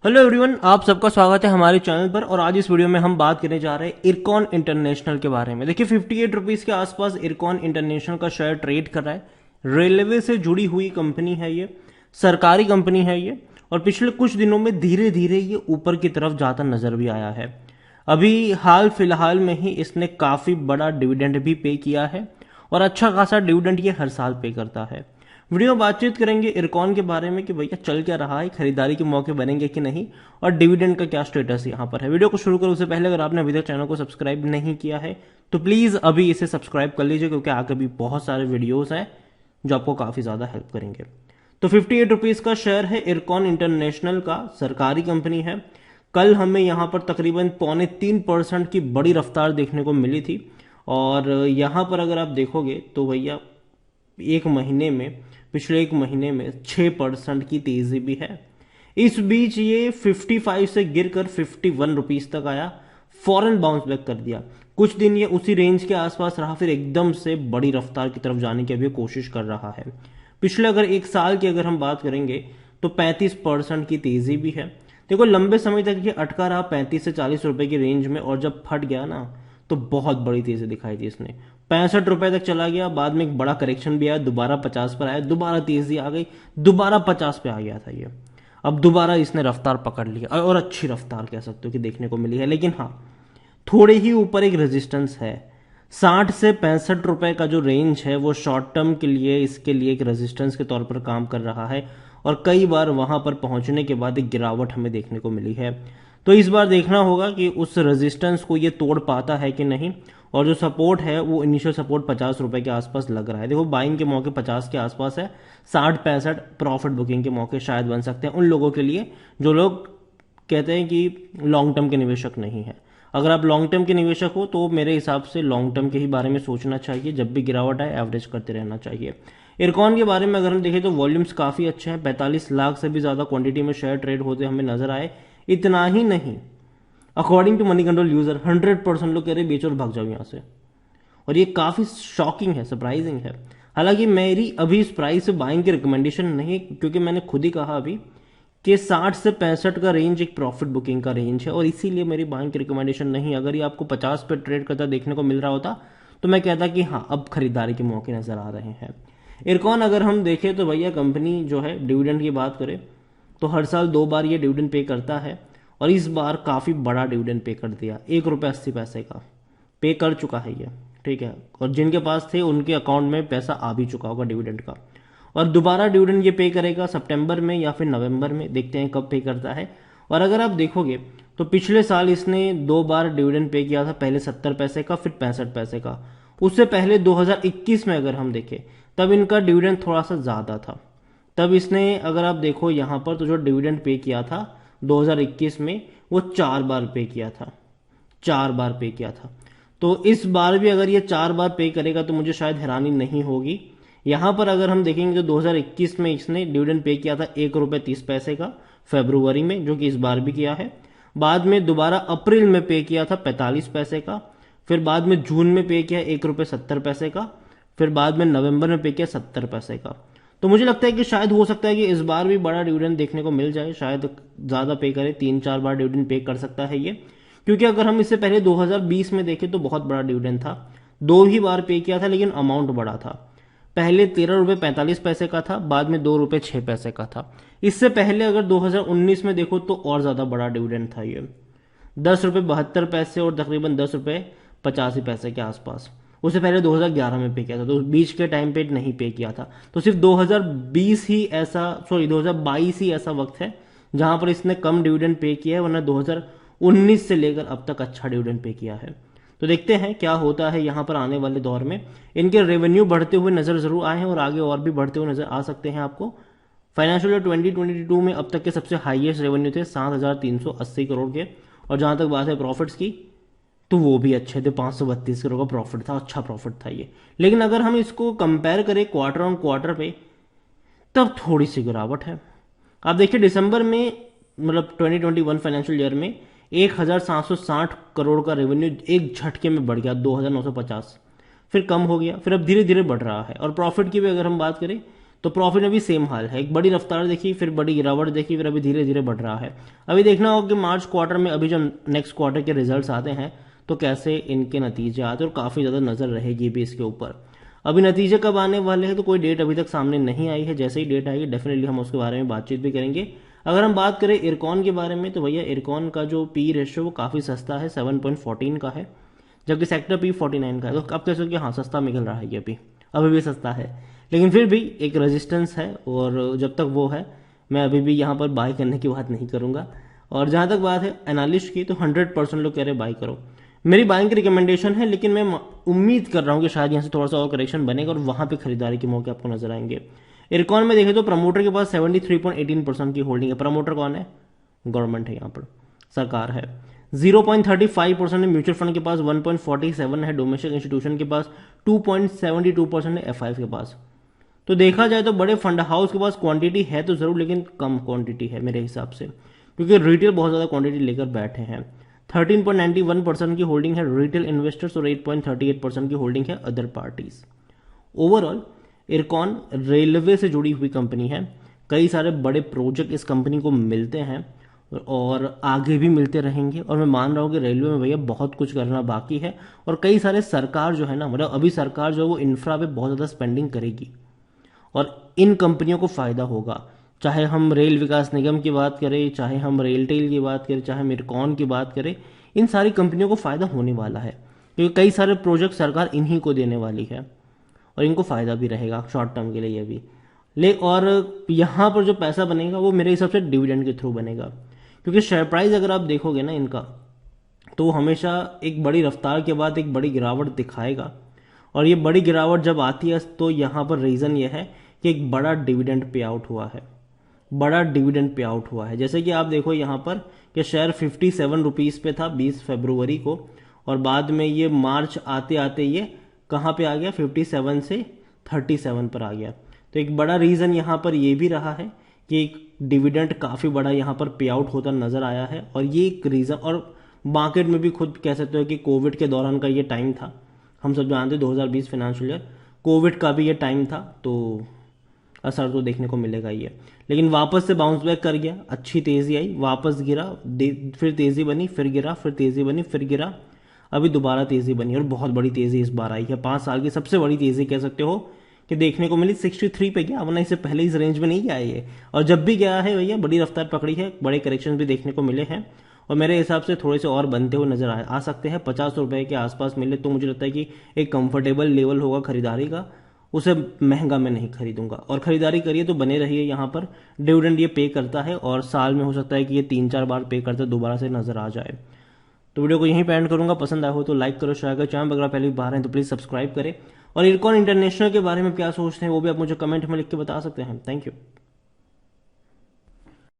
Hello everyone, आप सबका स्वागत है हमारे चैनल पर। और आज इस वीडियो में हम बात करने जा रहे हैं इरकॉन इंटरनेशनल के बारे में। देखिए 58 रुपीज़ के आसपास इरकॉन इंटरनेशनल का शेयर ट्रेड कर रहा है। रेलवे से जुड़ी हुई कंपनी है ये, सरकारी कंपनी है ये, और पिछले कुछ दिनों में धीरे धीरे ये ऊपर की तरफ जाता नजर भी आया है। अभी हाल फिलहाल में ही इसने काफ़ी बड़ा डिविडेंड भी पे किया है और अच्छा खासा डिविडेंड ये हर साल पे करता है। वीडियो में बातचीत करेंगे इरकॉन के बारे में कि भैया चल क्या रहा है, खरीदारी के मौके बनेंगे कि नहीं, और डिविडेंड का क्या स्टेटस यहाँ पर है। वीडियो को शुरू करो उससे पहले अगर आपने अभी तक चैनल को सब्सक्राइब नहीं किया है तो प्लीज़ अभी इसे सब्सक्राइब कर लीजिए, क्योंकि आगे भी बहुत सारे वीडियोज़ हैं जो आपको काफ़ी ज़्यादा हेल्प करेंगे। तो 58 रुपीज़ का शेयर है इरकॉन इंटरनेशनल का, सरकारी कंपनी है। कल हमें यहाँ पर तकरीबन 2.25% की बड़ी रफ्तार देखने को मिली थी, और यहाँ पर अगर आप देखोगे तो भैया पिछले एक महीने में 6% की तेजी भी है। इस बीच ये 55 से गिरकर 51 रुपीज तक आया, फौरन बाउंस बैक कर दिया। कुछ दिन ये उसी रेंज के आसपास रहा, फिर एकदम से बड़ी रफ्तार की तरफ जाने की अभी कोशिश कर रहा है। पिछले अगर एक साल की अगर हम बात करेंगे तो 35% की तेजी भी है। देखो लंबे समय तक ये अटका रहा 35 से 40 रुपए की रेंज में, और जब फट गया ना तो बहुत बड़ी तेजी दिखाई दी इसने। 65 रुपए तक चला गया, बाद में एक बड़ा करेक्शन भी आया, दोबारा 50 पर आया, दोबारा तेजी आ गई, दोबारा 50 पे आ गया था ये। अब दोबारा इसने रफ्तार पकड़ लिया, और अच्छी रफ्तार कह सकते हो कि देखने को मिली है। लेकिन हाँ, थोड़े ही ऊपर एक रेजिस्टेंस है। 60 से 65 रुपए का जो रेंज है वो शॉर्ट टर्म के लिए इसके लिए एक रेजिस्टेंस के तौर पर काम कर रहा है, और कई बार वहां पर पहुंचने के बाद एक गिरावट हमें देखने को मिली है। तो इस बार देखना होगा कि उस रेजिस्टेंस को ये तोड़ पाता है कि नहीं। और जो सपोर्ट है वो इनिशियल सपोर्ट 50 रुपए के आसपास लग रहा है। देखो बाइंग के मौके 50 के आसपास है, 60-65 प्रॉफिट बुकिंग के मौके शायद बन सकते हैं उन लोगों के लिए जो लोग कहते हैं कि लॉन्ग टर्म के निवेशक नहीं है। अगर आप लॉन्ग टर्म के निवेशक हो तो मेरे हिसाब से लॉन्ग टर्म के ही बारे में सोचना चाहिए। जब भी गिरावट आए एवरेज करते रहना चाहिए। इरकॉन के बारे में अगर हम देखें तो वॉल्यूम्स काफ़ी अच्छे हैं, 45 लाख से भी ज़्यादा क्वांटिटी में शेयर ट्रेड होते हमें नजर आए। इतना ही नहीं, according to Moneycontrol user 100% लोग कह रहे बेचो और भाग जाओ यहाँ से। और ये काफ़ी शॉकिंग है, सरप्राइजिंग है। हालांकि मेरी अभी इस प्राइस से बाइंग की रिकमेंडेशन नहीं है, क्योंकि मैंने खुद ही कहा अभी कि 60 से 65 का रेंज एक प्रॉफिट बुकिंग का रेंज है, और इसीलिए मेरी बाइंग की रिकमेंडेशन नहीं। अगर ये आपको 50 पे ट्रेड करता देखने को मिल रहा होता तो मैं कहता कि हाँ अब खरीदारी के मौके नजर आ रहे हैं। इरकॉन अगर हम देखें तो भैया कंपनी जो है डिविडेंड की बात करें तो हर साल 2 बार ये डिविडेंड पे करता है, और इस बार काफ़ी बड़ा डिविडेंड पे कर दिया, 1 रुपये 80 पैसे का पे कर चुका है ये। ठीक है, और जिनके पास थे उनके अकाउंट में पैसा आ भी चुका होगा डिविडेंड का। और दोबारा डिविडेंड ये पे करेगा सितंबर में या फिर नवंबर में, देखते हैं कब पे करता है। और अगर आप देखोगे तो पिछले साल इसने 2 बार डिविडेंड पे किया था, पहले 70 पैसे का फिर 65 पैसे का। उससे पहले 2021 में अगर हम देखें तब इनका डिविडेंड थोड़ा सा ज़्यादा था। तब इसने अगर आप देखो यहाँ पर तो जो डिविडेंड पे किया था 2021 में वो 4 बार पे किया था, 4 बार पे किया था। तो इस बार भी अगर ये 4 बार पे करेगा तो मुझे शायद हैरानी नहीं होगी। यहाँ पर अगर हम देखेंगे तो 2021 में इसने डिविडेंड पे किया था 1 रुपये 30 पैसे का फरवरी में, जो कि इस बार भी किया है। बाद में दोबारा अप्रैल में पे किया था 45 पैसे का, फिर बाद में जून में पे किया 1 रुपये 70 पैसे का, फिर बाद में नवंबर में पे किया 70 पैसे का। तो मुझे लगता है कि शायद हो सकता है कि इस बार भी बड़ा डिविडेंड देखने को मिल जाए, शायद ज़्यादा पे करे, 3-4 बार डिविडेंड पे कर सकता है ये। क्योंकि अगर हम इससे पहले 2020 में देखें तो बहुत बड़ा डिविडेंड था, 2 ही बार पे किया था, लेकिन अमाउंट बड़ा था। पहले 13 रुपये 45 पैसे का था, बाद में 2 रुपये 6 पैसे का था। इससे पहले अगर 2019 में देखो तो और ज़्यादा बड़ा डिविडेंड था ये, 10 रुपये 72 पैसे और तकरीबन 10 रुपये 85 पैसे के आसपास। उससे पहले 2011 में पे किया था, तो बीच के टाइम पे नहीं पे किया था। तो सिर्फ 2022 ही ऐसा वक्त है जहां पर इसने कम डिविडेंड पे किया है, वरना 2019 से लेकर अब तक अच्छा डिविडेंड पे किया है। तो देखते हैं क्या होता है यहाँ पर आने वाले दौर में। इनके रेवेन्यू बढ़ते हुए नजर जरूर आए हैं, और आगे और भी बढ़ते हुए नजर आ सकते हैं आपको। फाइनेंशियल ईयर 2022 में अब तक के सबसे हाईएस्ट रेवेन्यू थे 7,380 करोड़ के, और जहां तक बात है प्रॉफिट्स की तो वो भी अच्छे थे, 532 करोड़ का प्रॉफिट था, अच्छा प्रॉफिट था ये। लेकिन अगर हम इसको कंपेयर करें क्वार्टर ऑन क्वार्टर पे तब थोड़ी सी गिरावट है। आप देखिए दिसंबर में मतलब 2021 फाइनेंशियल ईयर में 1,760 करोड़ का रेवेन्यू एक झटके में बढ़ गया 2,950, फिर कम हो गया, फिर अब धीरे धीरे बढ़ रहा है। और प्रॉफिट की भी अगर हम बात करें तो प्रॉफिट में भी सेम हाल है, एक बड़ी रफ्तार देखी, फिर बड़ी गिरावट देखी, फिर अभी धीरे धीरे बढ़ रहा है। अभी देखना होगा कि मार्च क्वार्टर में अभी जब नेक्स्ट क्वार्टर के रिजल्ट्स आते हैं तो कैसे इनके नतीजे आते हैं, और काफ़ी ज़्यादा नज़र रहेगी भी इसके ऊपर। अभी नतीजे कब आने वाले हैं तो कोई डेट अभी तक सामने नहीं आई है, जैसे ही डेट आएगी डेफिनेटली हम उसके बारे में बातचीत भी करेंगे। अगर हम बात करें इरकॉन के बारे में तो भैया इरकॉन का जो पी रेशियो वो काफ़ी सस्ता है, 7.14 का है, जबकि सेक्टर पी 49 का है। तो आप कह सकते हो कि हाँ सस्ता निकल रहा है, ये अभी भी सस्ता है, लेकिन फिर भी एक रेजिस्टेंस है, और जब तक वो है मैं अभी भी यहाँ पर बाय करने की बात नहीं करूँगा। और जहाँ तक बात है एनालिस्ट की तो 100% लोग कह रहे बाय करो, मेरी बाइंग की रिकमेंडेशन है, लेकिन मैं उम्मीद कर रहा हूँ कि शायद यहाँ से थोड़ा सा और करेक्शन बनेगा और वहाँ पे खरीदारी के मौके आपको नजर आएंगे। इरकॉन में देखें तो प्रमोटर के पास 73.18% की होल्डिंग है। प्रमोटर कौन है? गवर्नमेंट है, यहाँ पर सरकार है। 0.35% है म्यूचुअल फंड के पास, 1.47 है डोमेस्टिक इंस्टीट्यूशन के पास, 2.72% है एफआई के पास। तो देखा जाए तो बड़े फंड हाउस के पास क्वांटिटी है तो जरूर, लेकिन कम क्वांटिटी है मेरे हिसाब से, क्योंकि रिटेल बहुत ज़्यादा क्वांटिटी लेकर बैठे हैं। 13.91% की होल्डिंग है रिटेल इन्वेस्टर्स और 8.38% की होल्डिंग है other parties. Overall IRCON railway से जुड़ी हुई कंपनी है, कई सारे बड़े प्रोजेक्ट इस कंपनी को मिलते हैं और आगे भी मिलते रहेंगे, और मैं मान रहा हूँ कि रेलवे में भैया बहुत कुछ करना बाकी है, और कई सारे सरकार जो है ना, मतलब अभी सरकार जो है वो इंफ्रा पे बहुत ज़्यादा स्पेंडिंग करेगी और इन कंपनियों को फायदा होगा। चाहे हम रेल विकास निगम की बात करें, चाहे हम रेलटेल की बात करें, चाहे हम इरकॉन की बात करें, इन सारी कंपनियों को फायदा होने वाला है, क्योंकि कई सारे प्रोजेक्ट सरकार इन्हीं को देने वाली है और इनको फायदा भी रहेगा शॉर्ट टर्म के लिए ये भी। और यहाँ पर जो पैसा बनेगा वो मेरे हिसाब से डिविडेंड के थ्रू बनेगा, क्योंकि शेयर प्राइस अगर आप देखोगे ना इनका, तो वो हमेशा एक बड़ी रफ्तार के बाद एक बड़ी गिरावट दिखाएगा, और ये बड़ी गिरावट जब आती है तो यहाँ पर रीज़न ये है कि एक बड़ा डिविडेंड पे आउट हुआ है, बड़ा डिविडेंड पे आउट हुआ है। जैसे कि आप देखो यहाँ पर कि शेयर 57 रुपीज़ पे था 20 फरवरी को, और बाद में ये मार्च आते आते ये कहाँ पे आ गया, 57 से 37 पर आ गया। तो एक बड़ा रीज़न यहाँ पर ये भी रहा है कि एक डिविडेंड काफ़ी बड़ा यहाँ पर पे आउट होता नज़र आया है, और ये एक रीज़न, और मार्केट में भी खुद कह सकते हो कि कोविड के दौरान का ये टाइम था, हम सब जानते 2020 फाइनेंशियल ईयर, कोविड का भी ये टाइम था, तो असर तो देखने को मिलेगा ही है। लेकिन वापस से बाउंस बैक कर गया, अच्छी तेज़ी आई, वापस गिरा, फिर तेज़ी बनी, फिर गिरा, फिर तेज़ी बनी, फिर गिरा, अभी दोबारा तेज़ी बनी, और बहुत बड़ी तेज़ी इस बार आई है, 5 साल की सबसे बड़ी तेज़ी कह सकते हो कि देखने को मिली। 63 पे गया, वरना इससे पहले इस रेंज में नहीं गया ये, और जब भी गया है भैया बड़ी रफ्तार पकड़ी है, बड़े करेक्शन भी देखने को मिले हैं, और मेरे हिसाब से थोड़े से और बनते हुए नजर आ सकते हैं। 50 रुपए के आसपास मिले तो मुझे लगता है कि एक कंफर्टेबल लेवल होगा खरीदारी का, उसे महंगा मैं नहीं खरीदूंगा। और खरीदारी करिए तो बने रहिए यहाँ पर, डिविडेंड ये पे करता है, और साल में हो सकता है कि ये 3-4 बार पे करता है, दोबारा से नजर आ जाए। तो वीडियो को यहीं पे एंड करूंगा, पसंद आया हो तो लाइक करो, शेयर करो, चैनल अगर पहली बार हैं तो प्लीज़ सब्सक्राइब करें, और इरकॉन इंटरनेशनल के बारे में क्या सोचते हैं वो भी आप मुझे कमेंट में लिख के बता सकते हैं। Thank you.